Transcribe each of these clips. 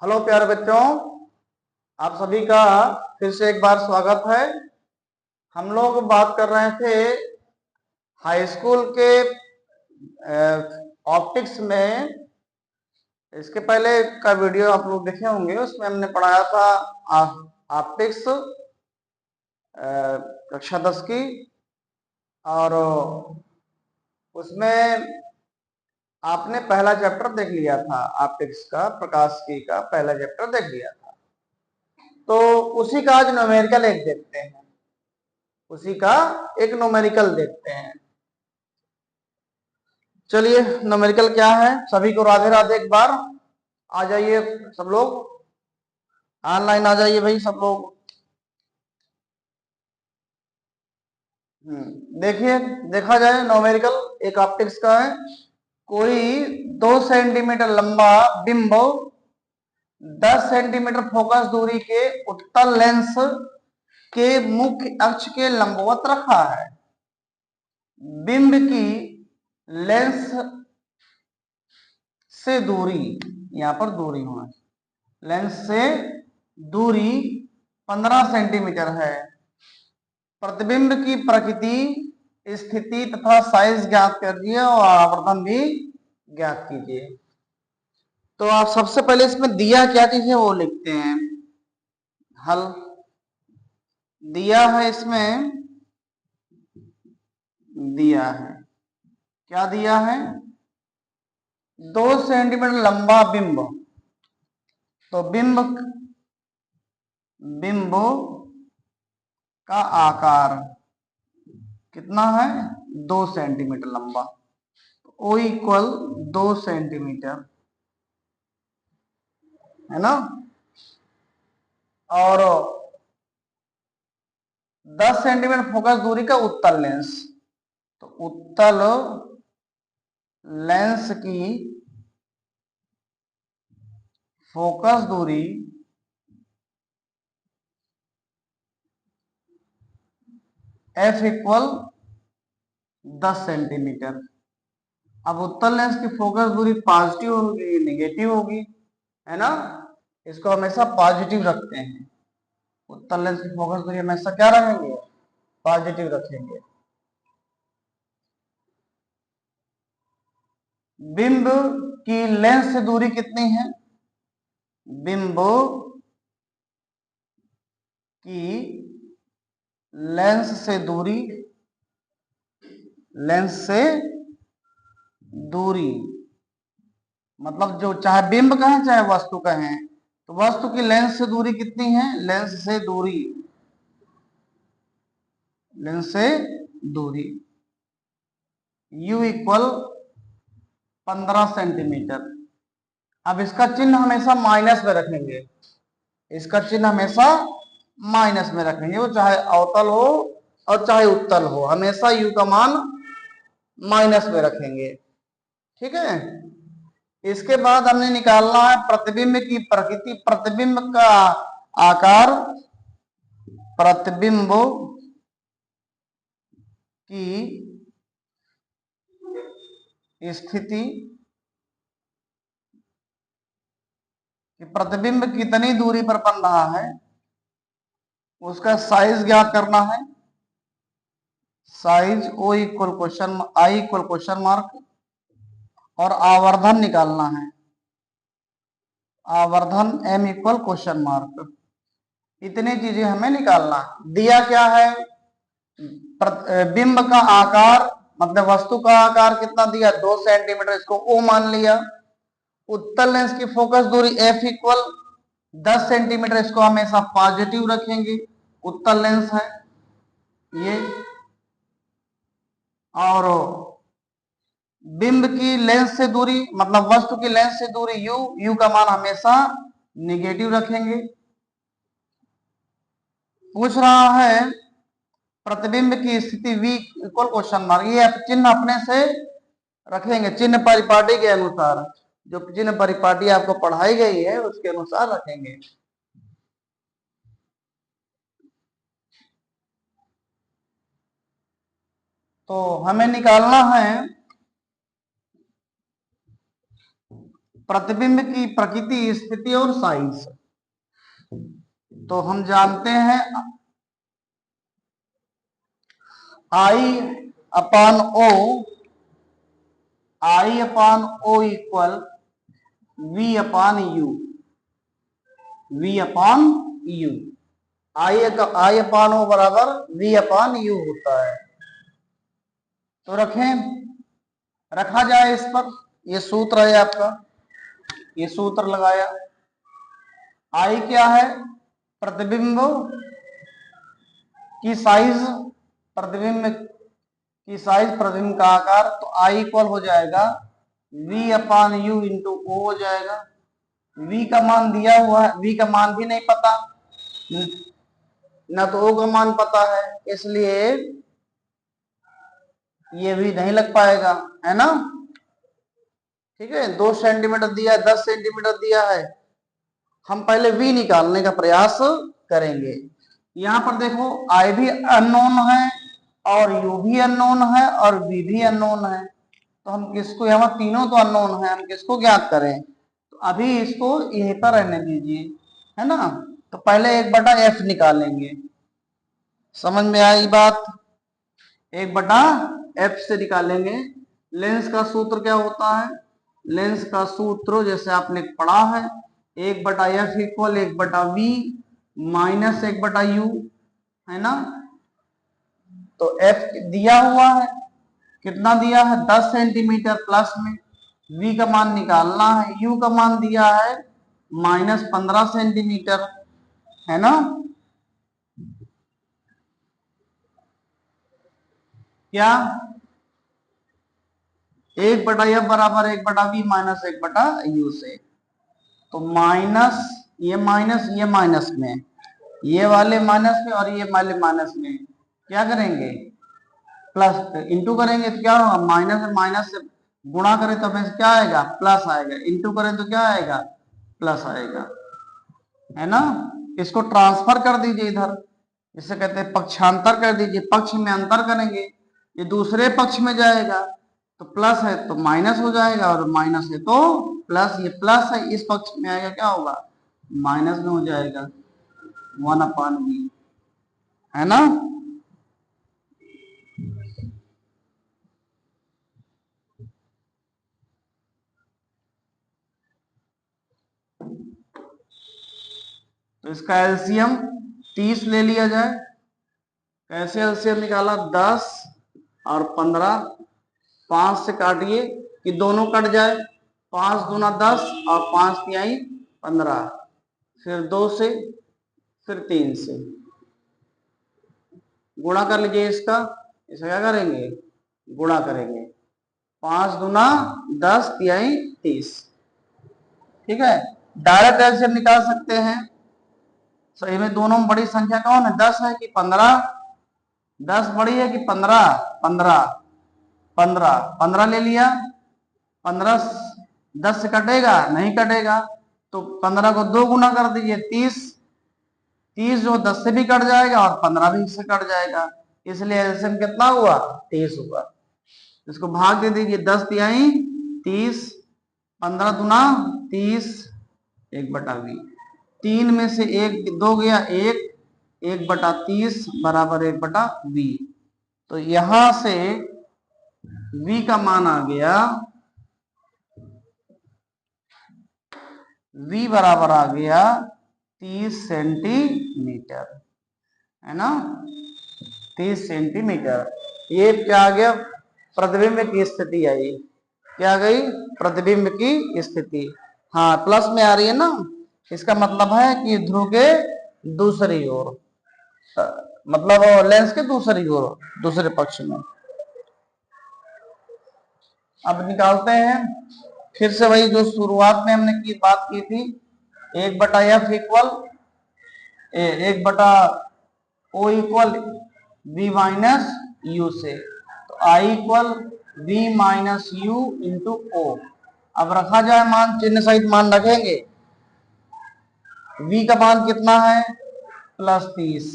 Hello प्यारे बच्चों, आप सभी का फिर से एक बार स्वागत है। हम लोग बात कर रहे थे हाई स्कूल के ऑप्टिक्स में। इसके पहले का वीडियो आप लोग देखे होंगे, उसमें हमने पढ़ाया था ऑप्टिक्स कक्षा 10 की। और उसमें आपने पहला चैप्टर देख लिया था, ऑप्टिक्स का प्रकाशिकी का पहला चैप्टर देख लिया था। तो उसी का आज न्यूमेरिकल एक देखते हैं, उसी का एक न्यूमेरिकल देखते हैं। चलिए, न्यूमेरिकल क्या है, सभी को राधे राधे। एक बार आ जाइए सब लोग, ऑनलाइन आ जाइए भाई सब लोग। देखिए, देखा जाए न्यूमेरिकल एक ऑप्टिक्स का है। कोई 2 सेंटीमीटर लंबा बिंब 10 सेंटीमीटर फोकस दूरी के उत्तल लेंस के मुख्य अक्ष के लंबवत रखा है। बिंब की लेंस से दूरी, यहां पर दूरी होना, लेंस से दूरी 15 सेंटीमीटर है। प्रतिबिंब की प्रकृति, स्थिति तथा साइज ज्ञात कीजिए और आवर्धन भी ज्ञात कीजिए। तो आप सबसे पहले इसमें दिया क्या चीज है वो लिखते हैं। हल दिया है, इसमें दिया है, क्या दिया है, 2 सेंटीमीटर लंबा बिंब। तो बिंब का आकार कितना है, 2 सेंटीमीटर लंबा। ओ इक्वल 2 सेंटीमीटर, है ना। और 10 सेंटीमीटर फोकस दूरी का उत्तल लेंस। तो उत्तल लेंस की फोकस दूरी F इक्वल 10 सेंटीमीटर। अब उत्तल लेंस की फोकस दूरी पॉजिटिव होगी नेगेटिव होगी, है ना। इसको हमेशा पॉजिटिव रखते हैं। उत्तल लेंस की फोकस दूरी हमेशा क्या रखेंगे, पॉजिटिव रखेंगे। बिंब की लेंस से दूरी कितनी है, बिंब की लेंस से दूरी, लेंस से दूरी मतलब जो चाहे बिंब कहें चाहे वस्तु कहें, तो वस्तु की लेंस से दूरी कितनी है, लेंस से दूरी, लेंस से दूरी u इक्वल 15 सेंटीमीटर। अब इसका चिन्ह हमेशा माइनस में रखेंगे, इसका चिन्ह हमेशा माइनस में रखेंगे, वो चाहे अवतल हो और चाहे उत्तल हो, हमेशा u का मान माइनस में रखेंगे। ठीक है। इसके बाद हमने निकालना है प्रतिबिंब की प्रकृति, प्रतिबिंब का आकार, प्रतिबिंब की स्थिति, कि प्रतिबिंब कितनी दूरी पर बन रहा है, उसका साइज ज्ञात करना है। Size O equal question, I equal question mark, और आवर्धन निकालना है, आवर्धन M इक्वल क्वेश्चन मार्क। इतनी चीजें हमें निकालना। दिया क्या है, बिंब का आकार मतलब वस्तु का आकार कितना दिया, 2 सेंटीमीटर, इसको O मान लिया। उत्तल लेंस की फोकस दूरी F इक्वल 10 सेंटीमीटर, इसको हमेशा पॉजिटिव रखेंगे, उत्तल लेंस है ये। और बिंब की लेंस से दूरी मतलब वस्तु की लेंस से दूरी u का मान हमेशा निगेटिव रखेंगे। पूछ रहा है प्रतिबिंब की स्थिति v इक्वल क्वेश्चन मार्क, ये चिन्ह अपने से रखेंगे, चिन्ह परिपाटी के अनुसार, जो चिन्ह परिपाटी आपको पढ़ाई गई है उसके अनुसार रखेंगे। तो हमें निकालना है प्रतिबिंब की प्रकृति, स्थिति और साइज। तो हम जानते हैं I upon O equal V upon U। V upon U, I upon O बराबर V अपान U होता है। तो रखा जाए इस पर, ये सूत्र है आपका, ये सूत्र लगाया। I क्या है? प्रतिबिंब की साइज, प्रतिबिंब की साइज, प्रतिबिंब का आकार। तो I इक्वल हो जाएगा V अपान U इंटू O हो जाएगा। V का मान दिया हुआ है, V का मान भी नहीं पता, ना तो O का मान पता है, इसलिए ये भी नहीं लग पाएगा, है ना। ठीक है, 2 सेंटीमीटर दिया है, 10 सेंटीमीटर दिया है। हम पहले V निकालने का प्रयास करेंगे। यहां पर देखो I भी अननोन है और U भी अननोन है और V भी अननोन है। तो हम किसको, यहाँ तीनों तो अननोन है, हम किसको ज्ञात करें? तो अभी इसको यहीं पर रहने दीजिए, है ना। तो पहले 1/f निकालेंगे। समझ में आई बात? 1/f से निकालेंगे। लेंस का सूत्र क्या होता है? लेंस का सूत्र जैसे आपने पढ़ा है, 1/f equal 1/v minus 1/u, है ना। तो f दिया हुआ है, कितना दिया है? 10 सेंटीमीटर प्लस में। v का मान निकालना है, u का मान दिया है -15 सेंटीमीटर, है ना। क्या 1/f बराबर 1/v माइनस 1/u से। तो माइनस, ये माइनस में, ये वाले माइनस में और ये वाले माइनस में क्या करेंगे? प्लस, इंटू करेंगे तो क्या होगा? माइनस में माइनस से गुणा करें तो हमें क्या आएगा? प्लस आएगा। इंटू करें तो क्या आएगा? प्लस आएगा, है ना। इसको ट्रांसफर कर दीजिए इधर, इसे कहते हैं पक्षांतर कर दीजिए, पक्ष में अंतर करेंगे, ये दूसरे पक्ष में जाएगा। तो प्लस है तो माइनस हो जाएगा और माइनस है तो प्लस। ये प्लस है, इस पक्ष में आएगा, क्या होगा? माइनस में हो जाएगा, 1/v, है ना। तो इसका एलसीएम 30 ले लिया जाए। कैसे एलसीएम निकाला? 10 और 15, 5 से काटिए कि दोनों कट जाए। 5 दूना 10 और 5 तिहाई 15, फिर 2 से, फिर 3 से गुणा कर लीजिए इसका। इसे क्या करेंगे? गुणा करेंगे। 5 दूना 10 तिहाई 30। ठीक है, डायरेक्ट एलसीएम निकाल सकते हैं। सही में दोनों में बड़ी संख्या कौन है? 10 है कि 15? 10 बड़ी है कि 15? 15, 15 ले लिया। 15 10 से कटेगा? नहीं कटेगा। तो 15 को 2 गुना कर दीजिए, 30। 30 जो 10 से भी कट जाएगा और 15 भी से कट जाएगा, इसलिए एलसीएम कितना हुआ? 30 हुआ। इसको भाग दे दीजिए, 10 तिहाई 30, 15 दूना 30, 1/v। 3 में से 1 2 गया, 1/30 बराबर 1/v। तो यहां से v का मान आ गया, v बराबर आ गया 30 सेंटीमीटर, है ना। 30 सेंटीमीटर। ये क्या आ गया? प्रतिबिंब की स्थिति आई। क्या आ गई? प्रतिबिंब की स्थिति। हाँ, प्लस में आ रही है ना, इसका मतलब है कि ध्रुव के दूसरी ओर, मतलब लेंस के दूसरी ओर, दूसरे पक्ष में। अब निकालते हैं फिर से वही जो शुरुआत में हमने की बात की थी, 1/f equal 1/o equal v minus u से। तो I equal v minus u into o। अब रखा जाए मान, चिन्ह सहित मान रखेंगे। v का मान कितना है? +30।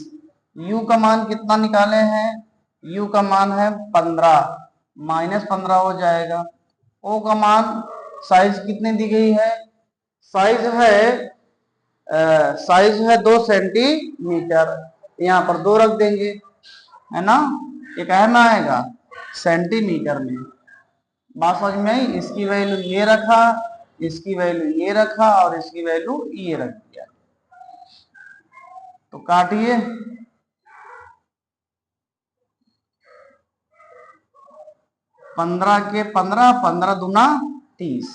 u का मान कितना निकाले हैं? u का मान है 15, -15 हो जाएगा। o का मान साइज कितनी दी गई है? साइज है 2 सेंटीमीटर। यहाँ पर 2 रख देंगे, है ना। ये कहना आएगा सेंटीमीटर में। बात समझ में आई? इसकी वैल्यू ये रखा, इसकी वैल्यू ये रखा और इसकी वैल्यू ये रख दिया। तो काटिए। 15 के 15, 15 दूना 30,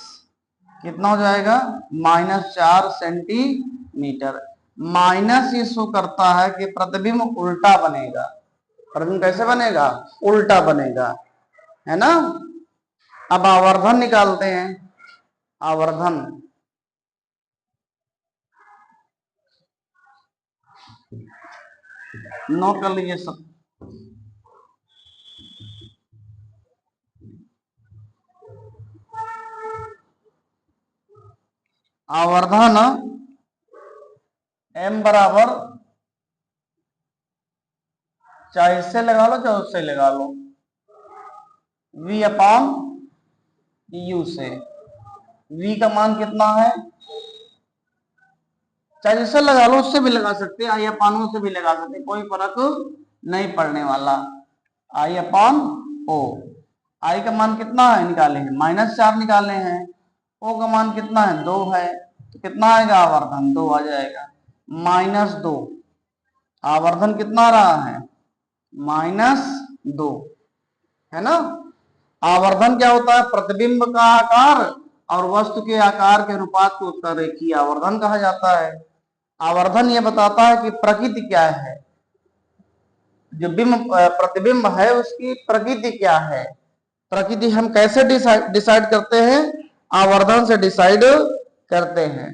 कितना हो जाएगा? -4 सेंटीमीटर। माइनस ये शो करता है कि प्रतिबिंब उल्टा बनेगा। प्रतिबिंब कैसे बनेगा? उल्टा बनेगा, है ना। अब आवर्धन निकालते हैं। आवर्धन, नोट कर लीजिए सब। आवर्धन m बराबर, चाहे इससे लगा लो चाहे उससे लगा लो, v अपॉन u से। v का मान कितना है? चाहे जिससे लगा लो उससे भी लगा सकते हैं, आई अपॉन ओ से भी लगा सकते हैं, कोई फर्क नहीं पड़ने वाला। आई अपॉन ओ। आई का मान कितना है निकाले हैं? -4 निकाले हैं। ओ का मान कितना है? 2 है। तो कितना आएगा आवर्धन? 2 आ जाएगा। -2, आवर्धन कितना आ रहा है? -2, है ना। आवर्धन क्या होता है? प्रतिबिंब का आकार और वस्तु के आकार के अनुपात को उत्तररेखीय आवर्धन कहा जाता है। आवर्धन यह बताता है कि प्रकृति क्या है, जो प्रतिबिंब है उसकी प्रकृति क्या है। प्रकृति हम कैसे डिसाइड करते हैं? आवर्धन से डिसाइड करते हैं,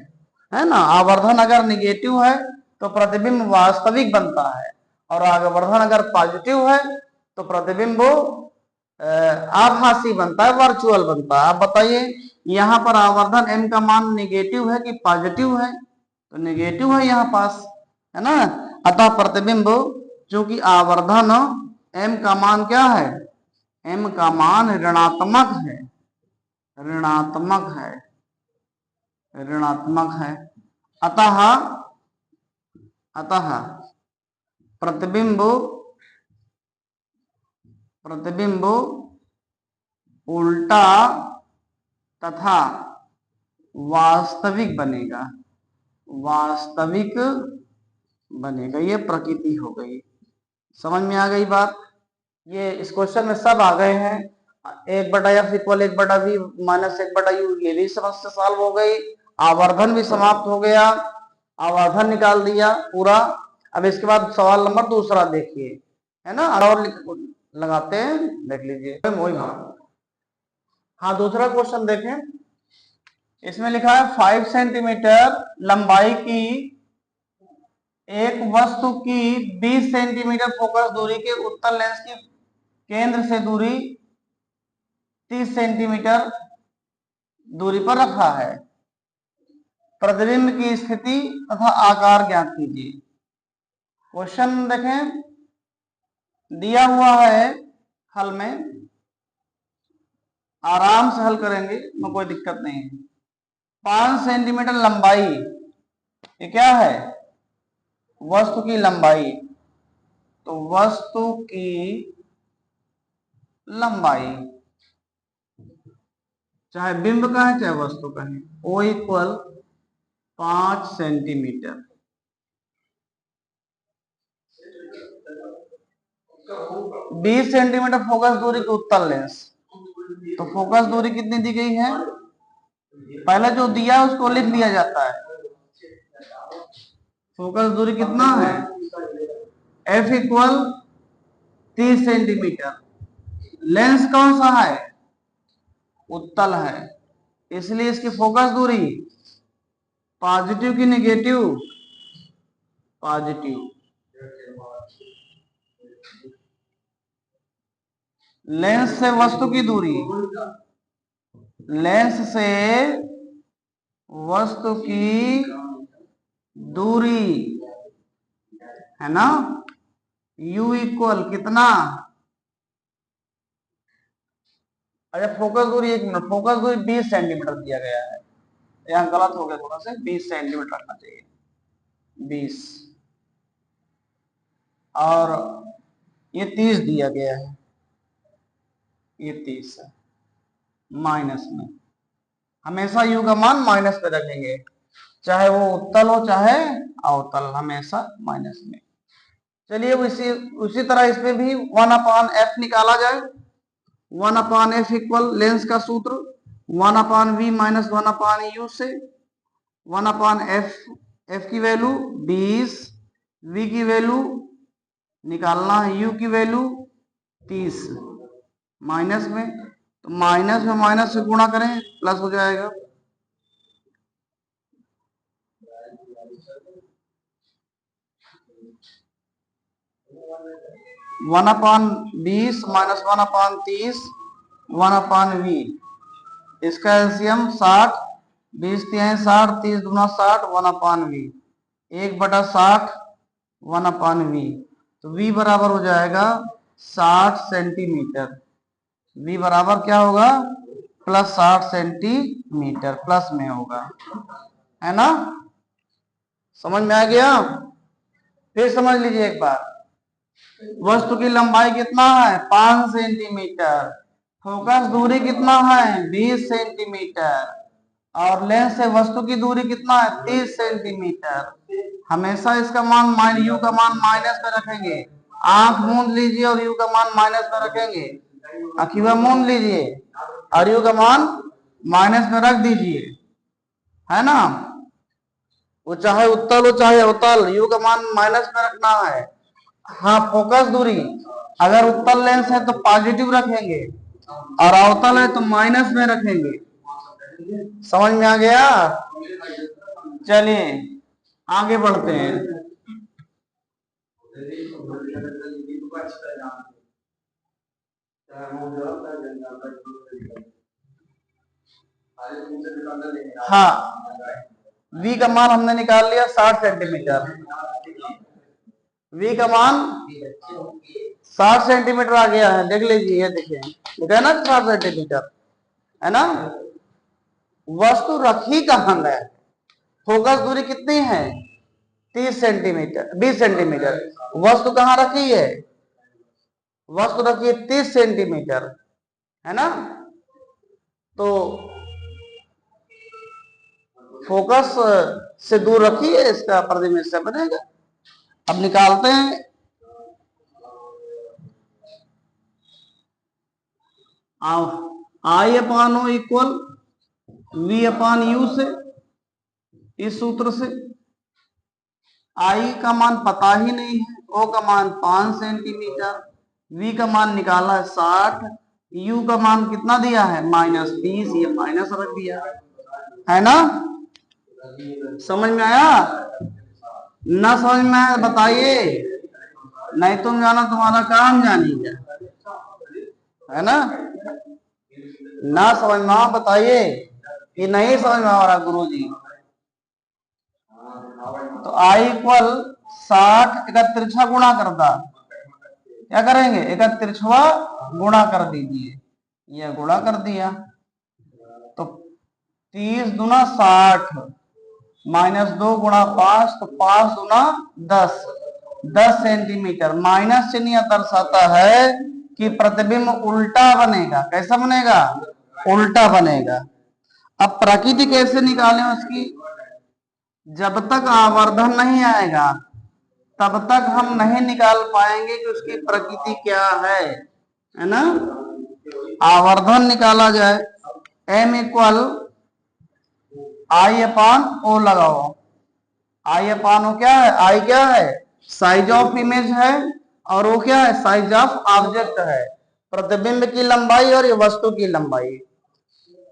है ना। आवर्धन अगर निगेटिव है तो प्रतिबिंब वास्तविक बनता है, और आवर्धन अगर पॉजिटिव है तो प्रतिबिंब आभासी बनता है, वर्चुअल बनता है। आप बताइए, यहाँ पर आवर्धन m का मान निगेटिव है कि पॉजिटिव है? तो निगेटिव है यहाँ पास, है ना। अतः प्रतिबिंब, चूंकि आवर्धन m का मान क्या है? m का मान ऋणात्मक है, ऋणात्मक है, ऋणात्मक है। अतः अतः प्रतिबिंब प्रतिबिंब उल्टा तथा वास्तविक बनेगा, वास्तविक बनेगा। ये प्रकृति हो गई। समझ में आ गई बात? ये इस क्वेश्चन में सब आ गए हैं। 1/f equal 1/v minus 1/u, ये भी समस्या सॉल्व हो गई। आवर्धन भी समाप्त हो गया, आवर्धन निकाल दिया पूरा। अब इसके बाद सवाल नंबर दूसरा देखिए, है ना। और लगाते हैं, देख लीजिए वही। हाँ, दूसरा क्वेश्चन देखें। इसमें लिखा है 5 सेंटीमीटर लंबाई की एक वस्तु की 20 सेंटीमीटर फोकस दूरी के उत्तल लेंस की केंद्र से दूरी 30 सेंटीमीटर दूरी पर रखा है। प्रतिबिंब की स्थिति तथा आकार ज्ञात कीजिए। क्वेश्चन देखें, दिया हुआ है हल में, आराम से हल करेंगे, में कोई दिक्कत नहीं है। 5 सेंटीमीटर लंबाई, ये क्या है? वस्तु की लंबाई। तो वस्तु की लंबाई, चाहे बिंब का है चाहे वस्तु का है, O इक्वल 5 सेंटीमीटर। बीस सेंटीमीटर फोकस दूरी की उत्तल लेंस। तो फोकस दूरी कितनी दी गई है? पहले जो दिया है उसको लिख लिया जाता है। फोकस दूरी कितना है? F equal 30 centimetre. लेंस कौन सा है? उत्तल है, इसलिए इसकी फोकस दूरी पॉजिटिव की नेगेटिव? पॉजिटिव। लेंस से वस्तु की दूरी, लेंस से वस्तु की दूरी, है ना। U इक्वल कितना? अच्छा फोकस दूरी, 1 मिनट, फोकस दूरी 20 सेंटीमीटर दिया गया है, यहाँ गलत हो गया थोड़ा सा, 20 सेंटीमीटर रखना चाहिए, 20, और ये 30 दिया गया है, ये 30 है, माइनस में, हमेशा यू का मान माइनस पे रखेंगे, चाहे वो उत्तल हो चाहे अवतल, हमेशा माइनस में। चलिए उसी तरह इसमें भी 1/f निकाला जाए। 1/f इक्वल लेंस का सूत्र 1/v माइनस 1/u से 1/f की वैल्यू 20, v की वैल्यू निकालना है, u की वैल्यू 30, माइनस में, तो माइनस से गुणा करें प्लस हो जाएगा, 1/20 माइनस 1/30 1/v, इसका एलसीएम 60, 20 3 60, 30 दूना 60, 1/v, 1/60 1/v, तो v बराबर हो जाएगा 60 सेंटीमीटर, v बराबर क्या होगा प्लस 60 सेंटीमीटर, प्लस में होगा, है ना, समझ में आ गया। फिर समझ लीजिए एक बार, वस्तु की लंबाई कितना है 5 सेंटीमीटर, फोकस दूरी कितना है 20 सेंटीमीटर, और लेंस से वस्तु की दूरी कितना है 30 सेंटीमीटर, हमेशा इसका मान यू का मान माइनस में रखेंगे, आंख मूंद लीजिए और यू का मान माइनस में रखेंगे, अखिवा मूंद लीजिए और यू का मान माइनस में रख दीजिए, है ना, वो चाहे उत्तल हो चाहे अवतल, यू का मान माइनस में रखना है। हाँ फोकस दूरी अगर उत्तल लेंस है तो पॉजिटिव रखेंगे और अवतल है तो माइनस में रखेंगे, समझ में आ गया। चलिए आगे बढ़ते हैं। हाँ v का मान हमने निकाल लिया 60 सेंटीमीटर, v का मान 60 सेंटीमीटर आ गया है, देख लीजिए, ये देखिए लिखा है ना 60 सेंटीमीटर, है ना, वस्तु रखी कहाँ है, फोकस दूरी कितनी है 30 सेंटीमीटर 20 सेंटीमीटर, वस्तु कहाँ रखी है, वस्तु रखी है 30 सेंटीमीटर, है ना, तो फोकस से दूर रखिए, इसका प्रतिबिंब से बनेगा। अब निकालते हैं, I upon O equal V upon U से, इस सूत्र से आई का मान पता ही नहीं है, ओ का मान 5 सेंटीमीटर, वी का मान निकाला है 60, यू का मान कितना दिया है -30, ये माइनस रख दिया, है ना, समझ में आया, ना समझ में आया बताइए, नहीं तुम जाना तुम्हारा काम जानिए, है ना, ना समझ में बताइए कि नहीं समझ में आ रहा गुरुजी, तो आई इक्वल 60 का तिरछा गुणा करता, क्या करेंगे एक तिरछवा गुणा कर दीजिए, यह गुणा कर दिया, तो 30 दूना 60 माइनस 2 गुणा 5, तो 5 दूना 10, 10 सेंटीमीटर, माइनस चिन्ह यह दर्शाता है कि प्रतिबिंब उल्टा बनेगा, कैसा बनेगा उल्टा बनेगा। अब प्रकृति कैसे निकालें उसकी, जब तक आवर्धन नहीं आएगा तब तक हम नहीं निकाल पाएंगे कि उसकी प्रकृति क्या है ना, आवर्धन निकाला जाए, m इक्वल आई अपान ओ लगाओ, आई अपान ओ क्या है, आई क्या है साइज ऑफ इमेज है और वो क्या है साइज ऑफ ऑब्जेक्ट है, प्रतिबिंब की लंबाई और ये वस्तु की लंबाई,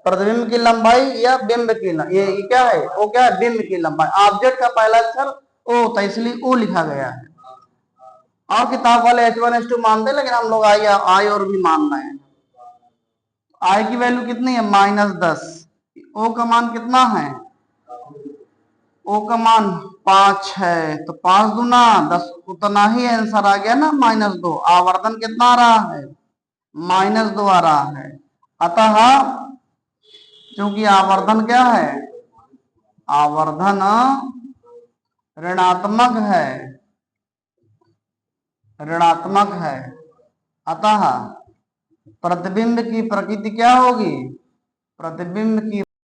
प्रतिबिंब की लंबाई या बिंब की ये क्या है वो क्या है बिंब की लंबाई, ऑब्जेक्ट का पहला अक्षर ओ था इसलिए ओ लिखा गया है, और किताब वाले H1H2 मानते हैं, लेकिन हम लोग आई और भी मान रहे हैं। आई की वैल्यू कितनी है -10, ओ का मान कितना है, ओ का मान 5 है, तो 5 दूना 10, उतना ही आंसर आ गया ना -2, आवर्धन कितना आ रहा है -2 आ रहा है, अतः क्योंकि आवर्धन क्या है, आवर्धन ऋणात्मक है, ऋणात्मक है, अतः प्रतिबिंब की प्रकृति क्या होगी, प्रतिबिंब की